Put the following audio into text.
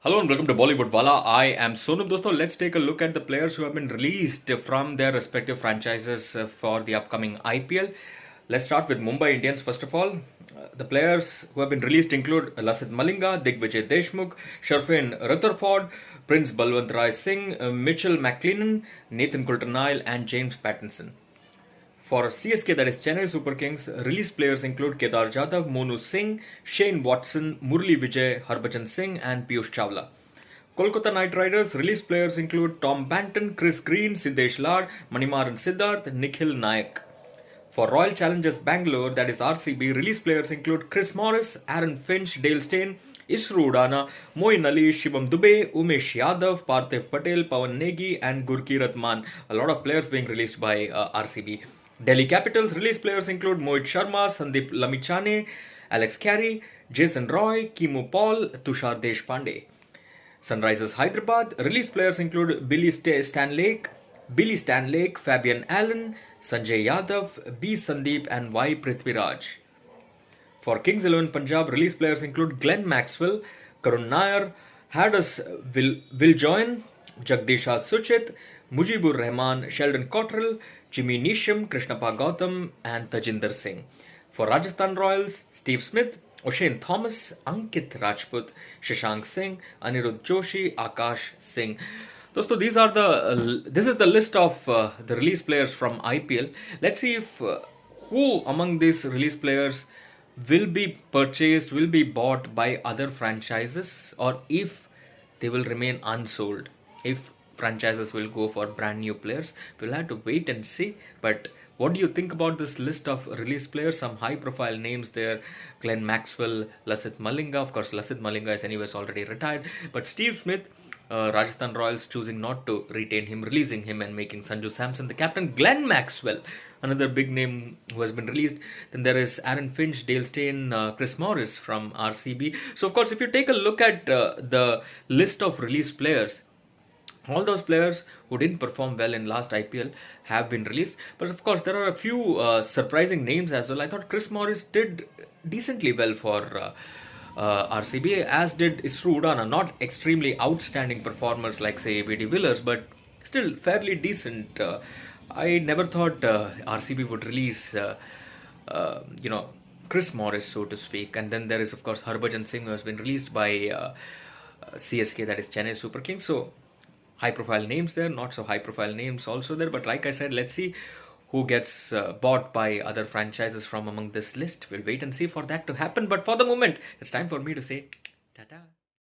Hello and welcome to Bollywood Wala. I am Sonup. Dosto, let's take a look at the players who have been released from their respective franchises for the upcoming IPL. Let's start with Mumbai Indians first of all. The players who have been released include Lasith Malinga, Digvijay Deshmukh, Sharfin Rutherford, Prince Balwant Rai Singh, Mitchell McLennan, Nathan Coulter-Nile and James Pattinson. For CSK, that is Chennai Super Kings, released players include Kedar Jadhav, Monu Singh, Shane Watson, Murli Vijay, Harbhajan Singh, and Piyush Chawla. Kolkata Knight Riders released players include Tom Banton, Chris Green, Siddesh Lad, Manimaran Siddharth, Nikhil Nayak. For Royal Challengers Bangalore, that is RCB, released players include Chris Morris, Aaron Finch, Dale Steyn, Isru Udana, Moin Ali, Shivam Dubey, Umesh Yadav, Parthiv Patel, Pawan Negi, and Gurkeerat Mann. A lot of players being released by RCB. Delhi Capitals released players include Mohit Sharma, Sandeep Lamichhane, Alex Carey, Jason Roy, Kimu Paul, Tushar Deshpande. Sunrisers Hyderabad released players include Billy Stanlake, Fabian Allen, Sanjay Yadav, B. Sandeep, and Y. Prithviraj. For Kings 11 Punjab, released players include Glenn Maxwell, Karun Nair, Hardus Viljoen, Jagdisha Suchit, Mujibur Rahman, Sheldon Cottrell, Jimmy Neesham, Krishnappa Gautam, and Tajinder Singh. For Rajasthan Royals, Steve Smith, O'Shane Thomas, Ankit Rajput, Shashank Singh, Anirudh Joshi, Akash Singh. Dosto, this is the list of the release players from IPL. Let's see if who among these release players will be purchased, will be bought by other franchises, or if they will remain unsold. If franchises will go for brand new players, we'll have to wait and see. But what do you think about this list of release players? Some high profile names there: Glenn Maxwell, Lasith Malinga. Of course, Lasith Malinga is anyways already retired, but Steve Smith, Rajasthan Royals choosing not to retain him, releasing him and making Sanju Samson the captain. Glenn Maxwell, another big name who has been released. Then there is Aaron Finch, Dale Steyn, Chris Morris from RCB. So of course, if you take a look at the list of release players, all those players who didn't perform well in last IPL have been released. But of course, there are a few surprising names as well. I thought Chris Morris did decently well for RCB, as did Isru Udana. Not extremely outstanding performers like, say, A.B. de Villiers, but still fairly decent. I never thought RCB would release, Chris Morris, so to speak. And then there is, of course, Harbhajan Singh, who has been released by CSK, that is Chennai Super Kings. So, high profile names there, not so high profile names also there. But like I said, let's see who gets bought by other franchises from among this list. We'll wait and see for that to happen. But for the moment, it's time for me to say ta-ta.